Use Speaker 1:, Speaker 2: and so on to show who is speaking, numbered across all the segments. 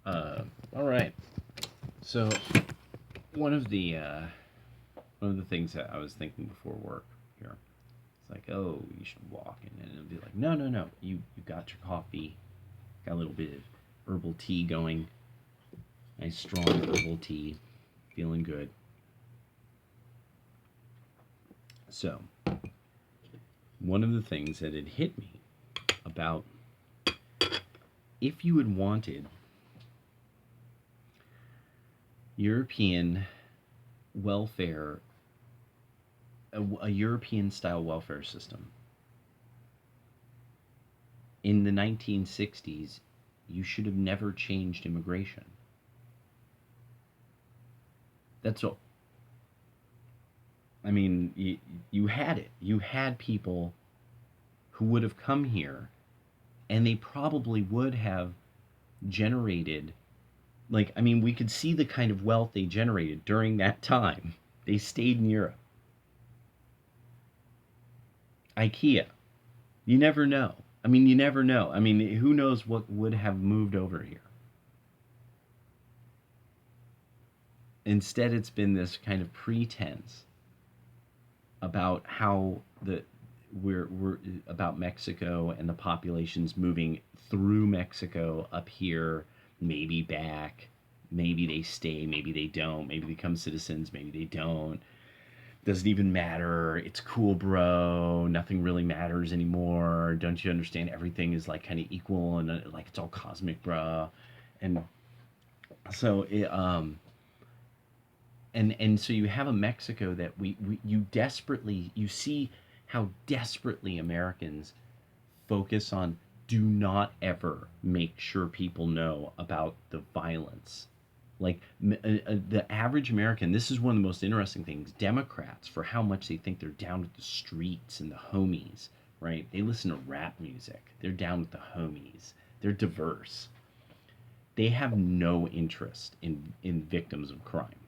Speaker 1: Uh, all right. So one of the things that I was thinking before work here, it's like, oh, you should walk, and it'll be like, no, no, no. You got your coffee, got a little bit of herbal tea going, nice strong herbal tea, feeling good. So one of the things that had hit me about if you had wanted European welfare, a European style welfare system in the 1960s, you should have never changed immigration. That's all. I mean, you had it. You had people who would have come here, and they probably would have generated, like, I mean, we could see the kind of wealth they generated during that time. They stayed in Europe. IKEA. You never know. I mean, you never know. I mean, who knows what would have moved over here? Instead, it's been this kind of pretense about how we're about Mexico and the populations moving through Mexico up here, maybe back, maybe they stay, maybe they don't, maybe they become citizens, maybe they don't. Doesn't even matter. It's cool, bro. Nothing really matters anymore. Don't you understand? Everything is like kind of equal and like it's all cosmic, bro. And so and so you have a Mexico that we you desperately you see how desperately Americans focus on do not ever make sure people know about the violence. Like the average American, this is one of the most interesting things. Democrats, for how much they think they're down with the streets and the homies, right? They listen to rap music. They're down with the homies. They're diverse. They have no interest in victims of crime.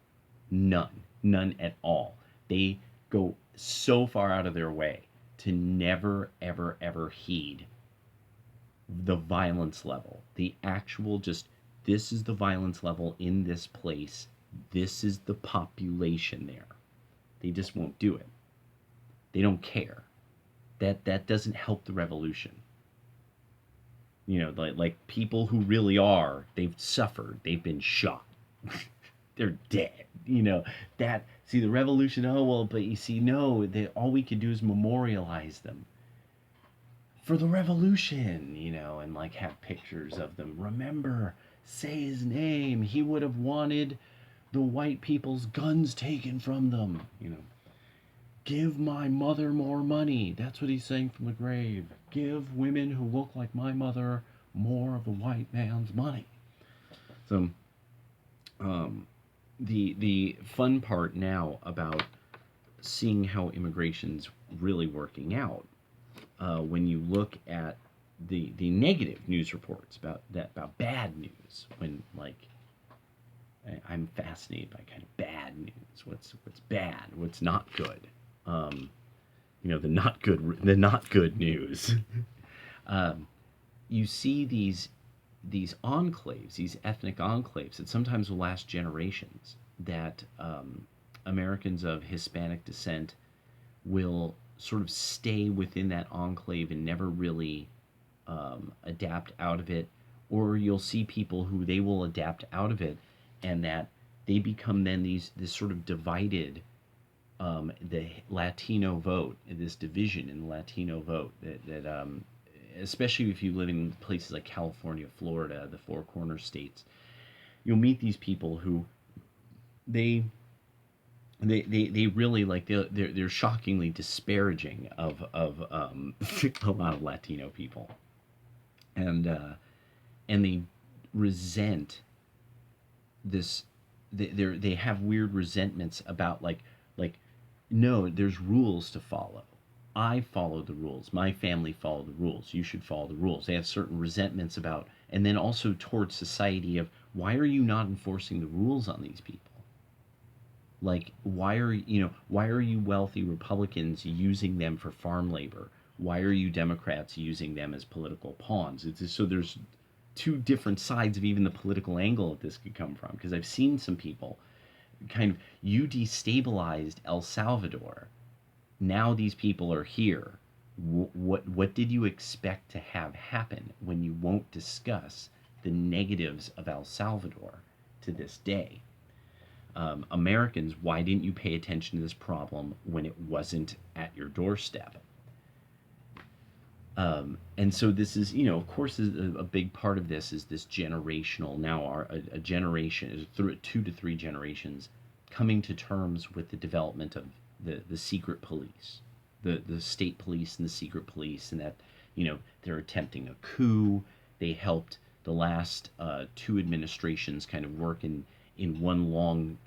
Speaker 1: None at all. They go so far out of their way to never, ever, ever heed the violence level. The actual, just, this is the violence level in this place. This is the population there. They just won't do it. They don't care. That doesn't help the revolution. You know, like people who really are, they've suffered, they've been shot. They're dead. You know, that, see, the revolution, oh well, but you see, no, they, all we could do is memorialize them for the revolution, you know, and like have pictures of them. Remember, say his name. He would have wanted the white people's guns taken from them. You know, give my mother more money. That's what he's saying from the grave. Give women who look like my mother more of the white man's money. So, um, the fun part now about seeing how immigration's really working out, when you look at the negative news reports about bad news, when like I'm fascinated by kind of bad news. What's bad? What's not good? Um, you know, the not good news. um, you see these enclaves, these ethnic enclaves that sometimes will last generations. That Americans of Hispanic descent will sort of stay within that enclave and never really adapt out of it, or you'll see people who they will adapt out of it, and that they become then these this sort of divided, the Latino vote, this division in the Latino vote that especially if you live in places like California, Florida, the Four Corner states, you'll meet these people who they they really like they're shockingly disparaging of a lot of Latino people, and they resent this. They have weird resentments about like no, there's rules to follow. I follow the rules. My family follow the rules. You should follow the rules. They have certain resentments about, and then also towards society of why are you not enforcing the rules on these people? Like why are you wealthy Republicans using them for farm labor? Why are you Democrats using them as political pawns? It's just, so there's two different sides of even the political angle that this could come from, because I've seen some people kind of, you destabilized El Salvador. Now these people are here. What did you expect to have happen when you won't discuss the negatives of El Salvador to this day? Americans, why didn't you pay attention to this problem when it wasn't at your doorstep? And so this is, of course, a big part of this is this generational. Now, a generation is through 2 to 3 generations coming to terms with the development of the secret police, the state police and the secret police, and that they're attempting a coup. They helped the last two administrations kind of work in one long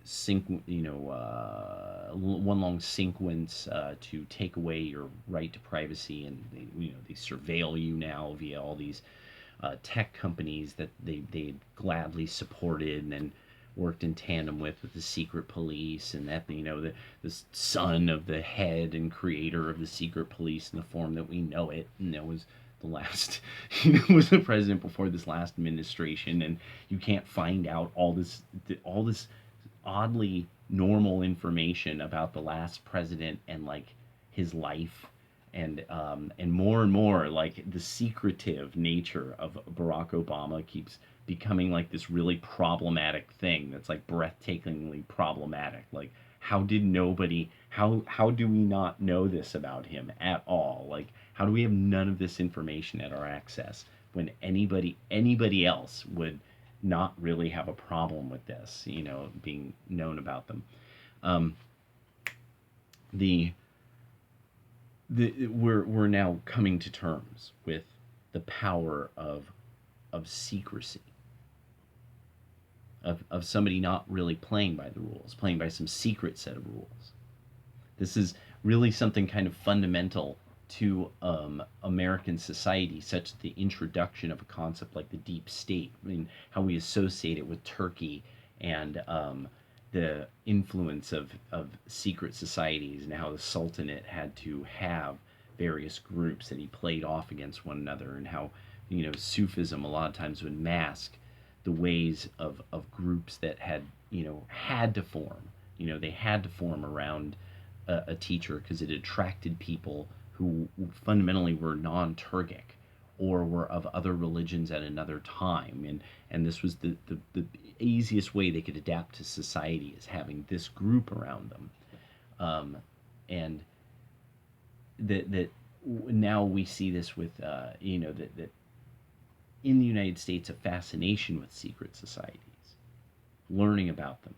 Speaker 1: one long sequence to take away your right to privacy, and they surveil you now via all these tech companies that they gladly supported and then worked in tandem with the secret police, and that the son of the head and creator of the secret police in the form that we know it, and that was the last was the president before this last administration. And you can't find out all this oddly normal information about the last president and like his life, and more like the secretive nature of Barack Obama keeps becoming like this really problematic thing that's like breathtakingly problematic. Like, how did nobody how do we not know this about him at all? Like, how do we have none of this information at our access when anybody else would not really have a problem with this, being known about them? Um, the we're now coming to terms with the power of secrecy, of somebody not really playing by the rules, playing by some secret set of rules. This is really something kind of fundamental to American society, such as the introduction of a concept like the deep state. I mean, how we associate it with Turkey, and the influence of secret societies, and how the Sultanate had to have various groups that he played off against one another, and how Sufism a lot of times would mask the ways of groups that had to form. They had to form around a teacher because it attracted people who fundamentally were non-Turkic or were of other religions at another time, and this was the easiest way they could adapt to society, is having this group around them. And that now we see this with that in the United States, a fascination with secret societies, learning about them,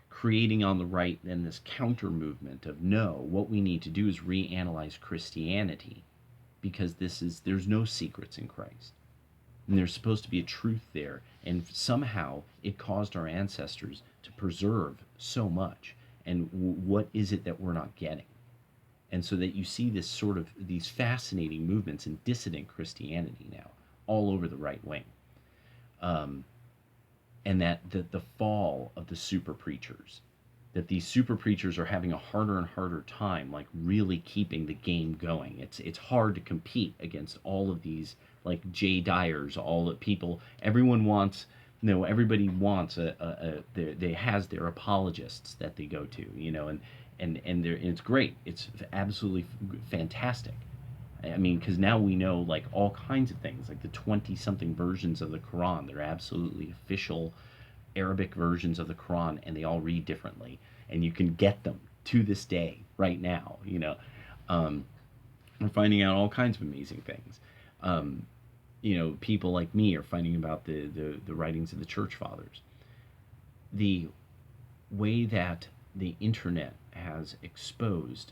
Speaker 1: creating on the right then this counter movement of, no, what we need to do is reanalyze Christianity, because there's no secrets in Christ, and there's supposed to be a truth there, and somehow it caused our ancestors to preserve so much, and what is it that we're not getting? And so that you see this sort of these fascinating movements in dissident Christianity now all over the right wing. And that the fall of the super preachers, that these super preachers are having a harder and harder time like really keeping the game going. It's hard to compete against all of these like Jay Dyers, all the people. Everybody wants they has their apologists that they go to, and it's great. It's absolutely fantastic. I mean, because now we know like all kinds of things, like the 20-something versions of the Quran. They're absolutely official Arabic versions of the Quran, and they all read differently. And you can get them to this day, right now. We're finding out all kinds of amazing things. People like me are finding about the writings of the church fathers. The way that the internet has exposed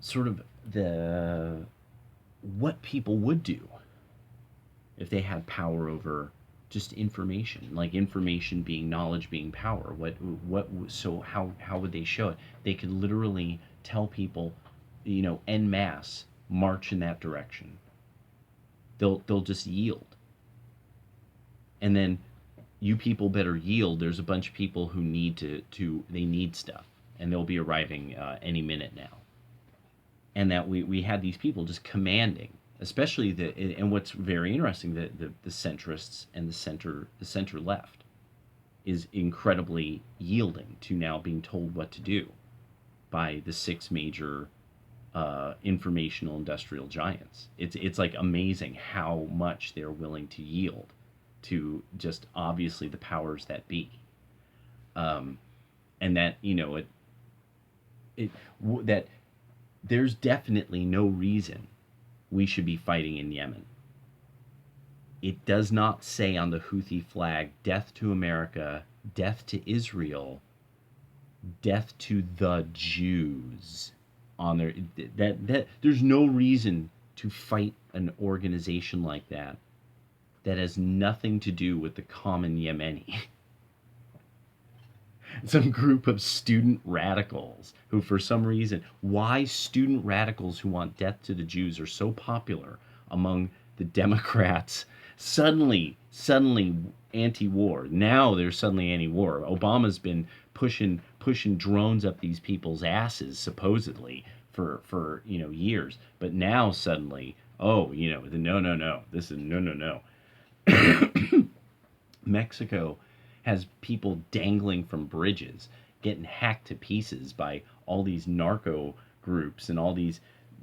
Speaker 1: sort of what people would do if they had power over just information, like information being knowledge, being power. So how would they show it? They could literally tell people, en masse, march in that direction. They'll just yield, and then you people better yield. There's a bunch of people who need they need stuff, and they'll be arriving any minute now. And that we had these people just commanding especially and what's very interesting, the centrists and the center left is incredibly yielding to now being told what to do by the six major informational industrial giants. It's like amazing how much they're willing to yield to just obviously the powers that be, and that it that there's definitely no reason we should be fighting in Yemen. It does not say on the Houthi flag, "Death to America, death to Israel, death to the Jews." On there, that there's no reason to fight an organization like that that has nothing to do with the common Yemeni. Some group of student radicals who, for some reason, why student radicals who want death to the Jews are so popular among the Democrats. Suddenly anti-war. Now they're suddenly anti-war. Obama's been pushing drones up these people's asses supposedly for years, but now suddenly, oh, the no, this is no. Mexico has people dangling from bridges, getting hacked to pieces by all these narco groups and all these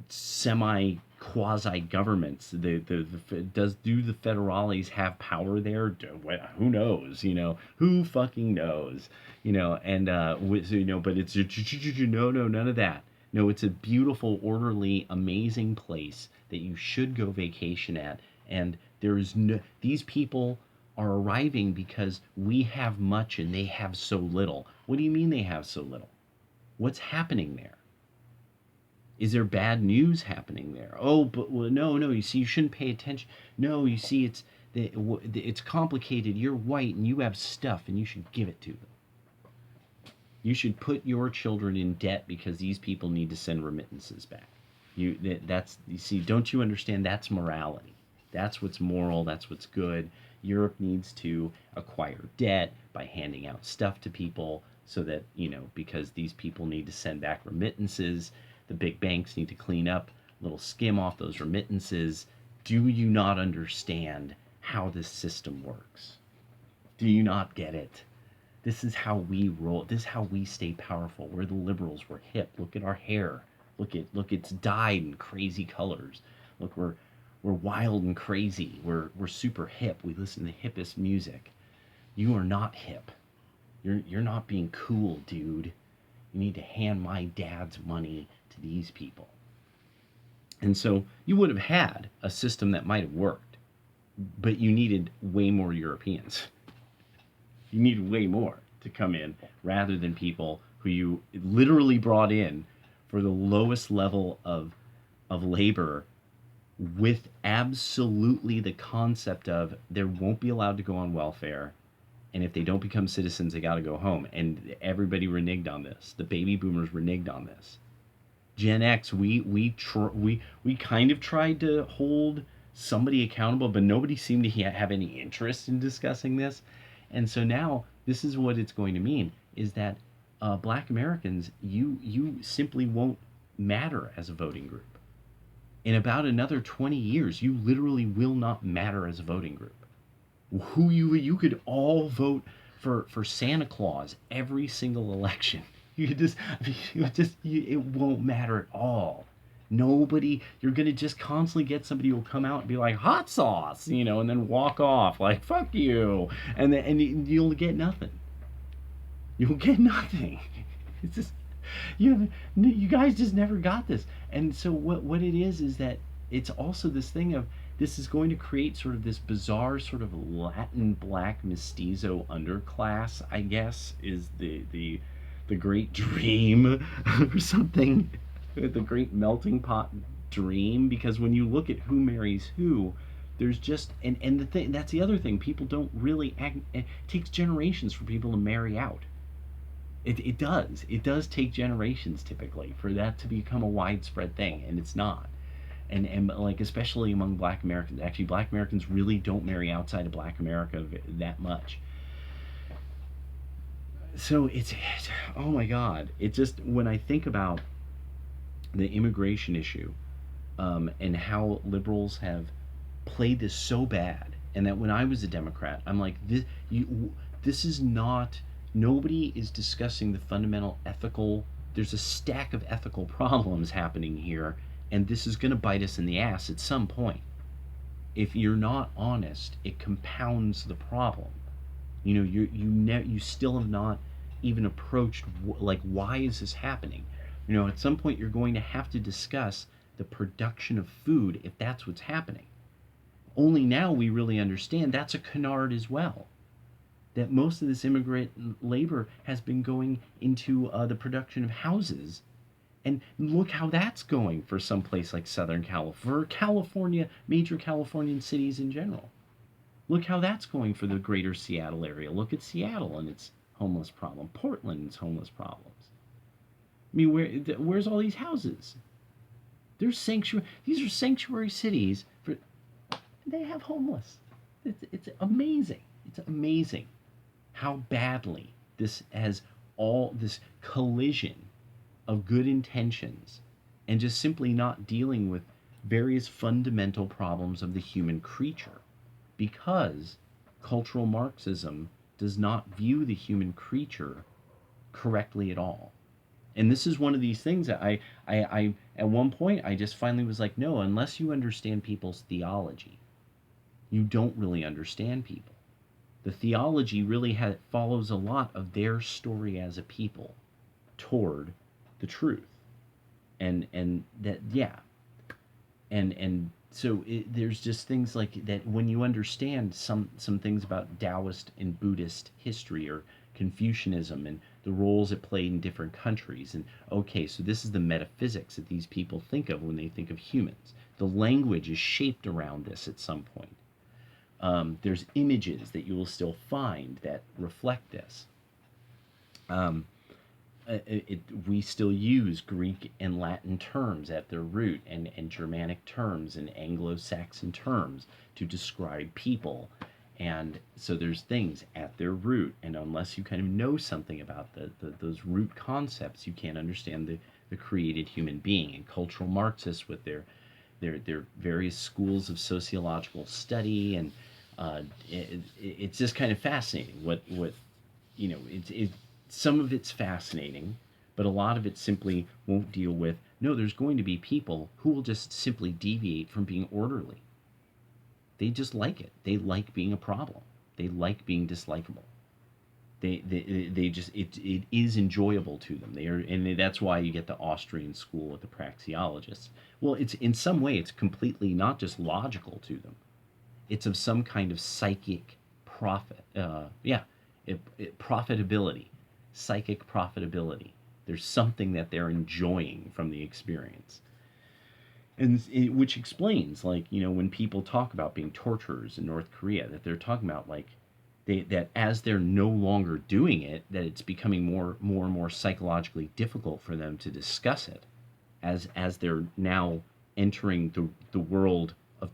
Speaker 1: semi quasi governments. Do the federales have power there? Who knows? Who fucking knows? And but it's no, none of that. No, it's a beautiful, orderly, amazing place that you should go vacation at. And there is no, these people are arriving because we have much and they have so little. What do you mean they have so little? What's happening there? Is there bad news happening there? Oh, but well, no. You see, you shouldn't pay attention. No, you see, it's complicated. You're white and you have stuff, and you should give it to them. You should put your children in debt because these people need to send remittances back. You see, don't you understand? That's morality. That's what's moral. That's what's good. Europe needs to acquire debt by handing out stuff to people so that, because these people need to send back remittances, the big banks need to clean up, a little skim off those remittances. Do you not understand how this system works? Do you not get it? This is how we roll. This is how we stay powerful. We're the liberals. We're hip. Look at our hair. Look, it's dyed in crazy colors. Look, we're wild and crazy. We're super hip. We listen to the hippest music. You are not hip. You're not being cool, dude. You need to hand my dad's money to these people. And so you would have had a system that might have worked, but you needed way more Europeans. You needed way more to come in rather than people who you literally brought in for the lowest level of labor, with absolutely the concept of they won't be allowed to go on welfare, and if they don't become citizens, they got to go home. And everybody reneged on this. The baby boomers reneged on this. Gen X, we kind of tried to hold somebody accountable, but nobody seemed to have any interest in discussing this. And so now this is what it's going to mean, is that Black Americans, you simply won't matter as a voting group. In about another 20 years, you literally will not matter as a voting group. You could all vote for Santa Claus every single election. It won't matter at all. Nobody, you're gonna just constantly get somebody who will come out and be like hot sauce, and then walk off like fuck you, and you'll get nothing. You'll get nothing. It's just you guys just never got this. And so what it is that it's also this thing of this is going to create sort of this bizarre sort of Latin black mestizo underclass, I guess, is the great dream or something, the great melting pot dream. Because when you look at who marries who, there's just and the thing that's the other thing, people don't really it takes generations for people to marry out. It does take generations typically for that to become a widespread thing, and it's not. And like especially among Black Americans, actually Black Americans really don't marry outside of Black America that much. So it's oh my God, it just, when I think about the immigration issue, and how liberals have played this so bad, and that when I was a Democrat, I'm like, this is not. Nobody is discussing the fundamental ethical. There's a stack of ethical problems happening here, and this is going to bite us in the ass at some point. If you're not honest, it compounds the problem. You still have not even approached, like, why is this happening. At some point you're going to have to discuss the production of food if that's what's happening. Only now we really understand that's a canard as well, that most of this immigrant labor has been going into the production of houses. And look how that's going for some place like Southern California, for California, major Californian cities in general. Look how that's going for the greater Seattle area. Look at Seattle and its homeless problem. Portland and its homeless problems. I mean, where's all these houses? There's sanctuary. These are sanctuary cities for. They have homeless. It's amazing. It's amazing how badly this has all this collision of good intentions and just simply not dealing with various fundamental problems of the human creature, because cultural Marxism does not view the human creature correctly at all. And this is one of these things that I at one point I just finally was like, no, unless you understand people's theology, you don't really understand people. The theology really follows a lot of their story as a people toward the truth, and that, yeah, and so there's just things like that when you understand some things about Taoist and Buddhist history, or Confucianism, and the roles it played in different countries. And okay, so this is the metaphysics that these people think of when they think of humans. The language is shaped around this at some point. There's images that you will still find that reflect this. Um, we still use Greek and Latin terms at their root, and Germanic terms and Anglo-Saxon terms to describe people. And so there's things at their root, and unless you kind of know something about those root concepts, you can't understand the created human being. And cultural Marxists, with their various schools of sociological study, and it's just kind of fascinating what some of it's fascinating, but a lot of it simply won't deal with, no, there's going to be people who will just simply deviate from being orderly. They just like it. They like being a problem. They like being dislikable. They just, it is enjoyable to them. And that's why you get the Austrian school with the praxeologists. Well, it's in some way it's completely not just logical to them. It's of some kind of psychic profit. Profitability, psychic profitability. There's something that they're enjoying from the experience. And which explains, like, when people talk about being torturers in North Korea, that they're talking about, like, that as they're no longer doing it, that it's becoming more and more psychologically difficult for them to discuss it, as they're now entering the world of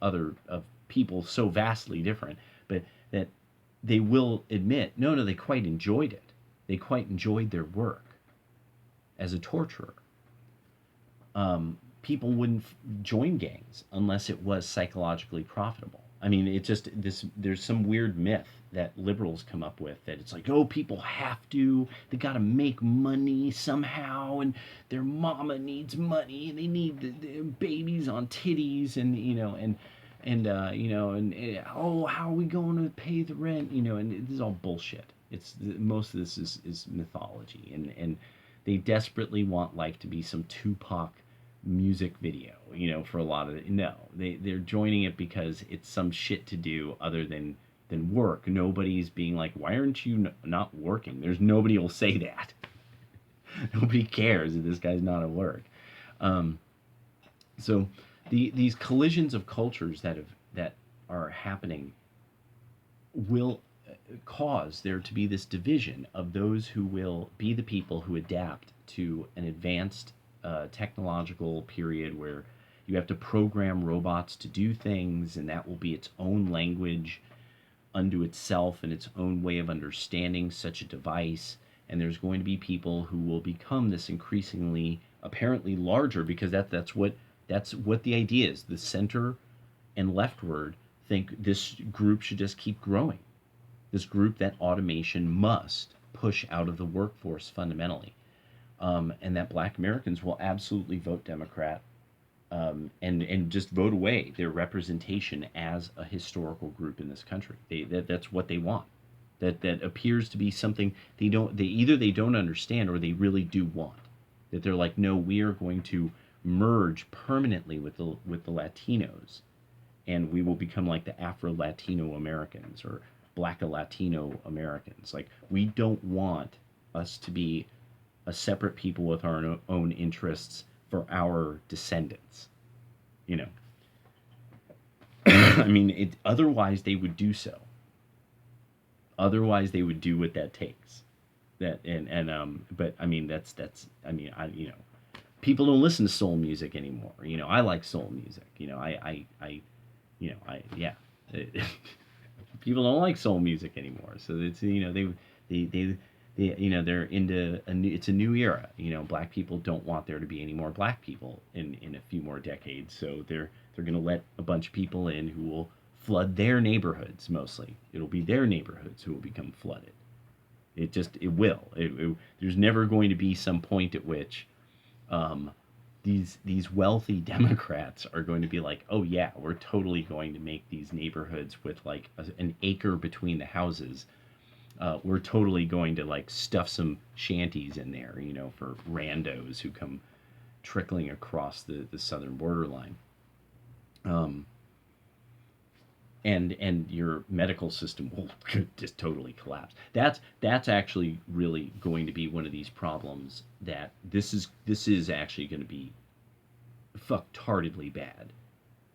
Speaker 1: other of people so vastly different, but that they will admit, no, they quite enjoyed it. They quite enjoyed their work as a torturer. People wouldn't join gangs unless it was psychologically profitable. I mean, it's just this. There's some weird myth that liberals come up with, that it's like, oh, people have to. They got to make money somehow, and their mama needs money, and they need the babies on titties, and oh, how are we going to pay the rent? And this is all bullshit. Most of this is mythology, and they desperately want life to be some Tupac music video, for a lot of it. No, they're joining it because it's some shit to do other than work. Nobody's being like, why aren't you not working? There's nobody will say that. Nobody cares if this guy's not at work. So these collisions of cultures that are happening will cause there to be this division of those who will be the people who adapt to an advanced technological period where you have to program robots to do things, and that will be its own language unto itself and its own way of understanding such a device. And there's going to be people who will become this increasingly apparently larger, because that's what That's what the idea is. The center and leftward think this group should just keep growing. This group that automation must push out of the workforce fundamentally, and that Black Americans will absolutely vote Democrat, and just vote away their representation as a historical group in this country. That's what they want. That appears to be something they either they don't understand or they really do want. That they're like, no, we are going to merge permanently with the Latinos, and we will become like the Afro Latino Americans or Black Latino Americans. Like, we don't want us to be a separate people with our own interests for our descendants. You know, I mean, otherwise they would do so. Otherwise they would do what that takes. That and but I mean that's I mean I you know, people don't listen to soul music anymore. You know, I like soul music. You know, I you know I yeah. People don't like soul music anymore. So it's, you know, they you know, they're into it's a new era. You know, black people don't want there to be any more black people in a few more decades. So they're going to let a bunch of people in who will flood their neighborhoods. Mostly it'll be their neighborhoods who will become flooded. It will. There's never going to be some point at which um, these wealthy Democrats are going to be like, oh yeah, we're totally going to make these neighborhoods with like an acre between the houses. We're totally going to like stuff some shanties in there, you know, for randos who come trickling across the southern borderline. Um, and your medical system will just totally collapse. That's actually really going to be one of these problems that this is actually going to be fucktardedly bad.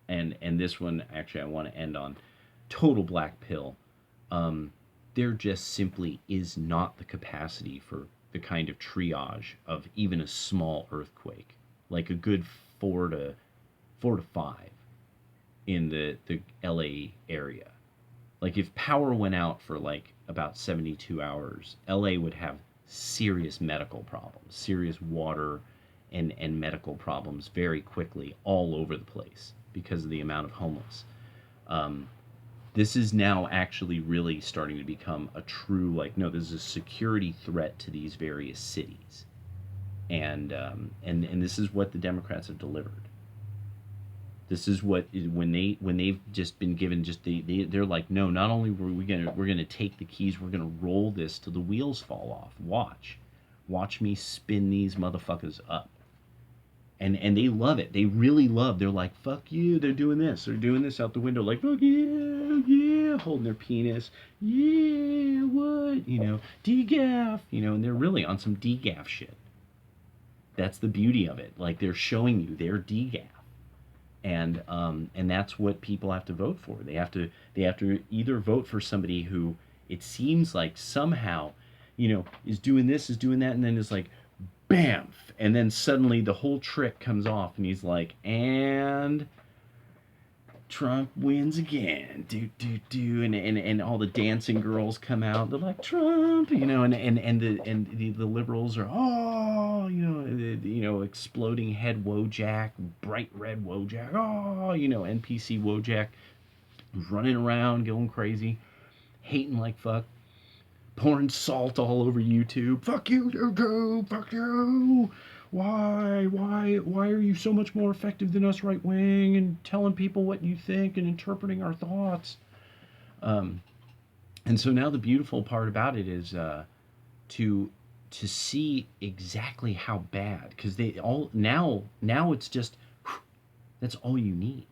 Speaker 1: And this one actually I want to end on total black pill. Um, there just simply is not the capacity for the kind of triage of even a small earthquake, like a good four to five in the LA area. Like if power went out for like about 72 hours, LA would have serious medical problems, serious water and medical problems very quickly all over the place because of the amount of homeless. Um, this is now actually really starting to become a true, like, no, this is a security threat to these various cities. And this is what the Democrats have delivered. This is what when they've just been given just they're like, no, not only we're gonna take the keys, we're gonna roll this till the wheels fall off. Watch me spin these motherfuckers up. And they love it. They really love. They're like, fuck you. They're doing this. They're doing this out the window, like, fuck yeah, yeah, holding their penis. Yeah, what? You know, degaff. You know, and they're really on some degaff shit. That's the beauty of it. Like, they're showing you their degaff. And that's what people have to vote for. They have to either vote for somebody who it seems like somehow, you know, is doing this, is doing that, and then is like, bam, and then suddenly the whole trick comes off, and he's like, and Trump wins again, and all the dancing girls come out. They're like, Trump, you know, and the liberals are, oh, you know, exploding head Wojak, bright red Wojak, oh, you know, NPC Wojak running around going crazy, hating like fuck, pouring salt all over YouTube. Fuck you, YouTube. Fuck you. Why are you so much more effective than us, right wing, and telling people what you think and interpreting our thoughts? Um, and so now the beautiful part about it is to to see exactly how bad, because they all now it's just that's all you need.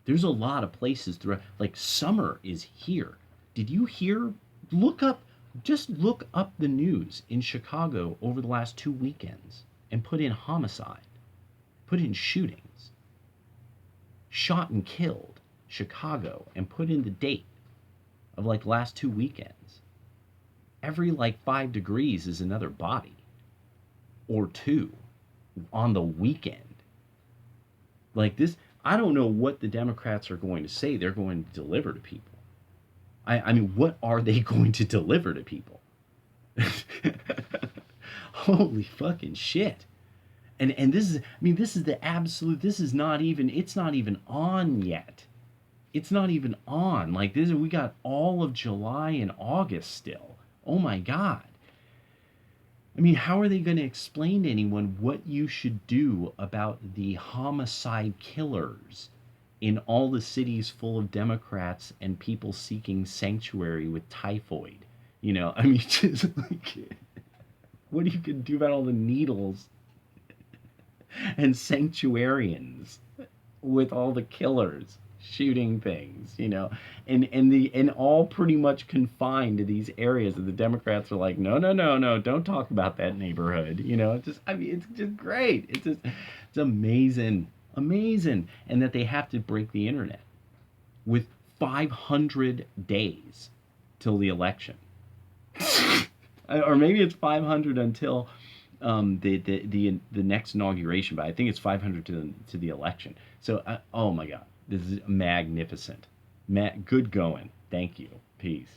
Speaker 1: There's a lot of places throughout, like summer is here. Did you hear? Look up, just look up the news in Chicago over the last 2 weekends and put in homicide, put in shootings, shot and killed, Chicago, and put in the date of like the last 2 weekends. Every like 5 degrees is another body or two on the weekend. Like this, I don't know what the Democrats are going to say they're going to deliver to people. I mean, what are they going to deliver to people? Holy fucking shit. And this is, I mean, this is the absolute, this is not even, it's not even on yet. It's not even on. Like this, we got all of July and August still. Oh my God. I mean, how are they going to explain to anyone what you should do about the homicide killers in all the cities full of Democrats and people seeking sanctuary with typhoid? You know, I mean, just like, what are you going to do about all the needles and sanctuarians with all the killers shooting things, you know, and all pretty much confined to these areas that the Democrats are like, no, no, no, no, don't talk about that neighborhood, you know. It's just, I mean, it's just great. It's just, it's amazing, amazing, and that they have to break the internet with 500 days till the election, or maybe it's 500 until the next inauguration, but I think it's 500 to the election. So oh my God, this is magnificent. Good going. Thank you. Peace.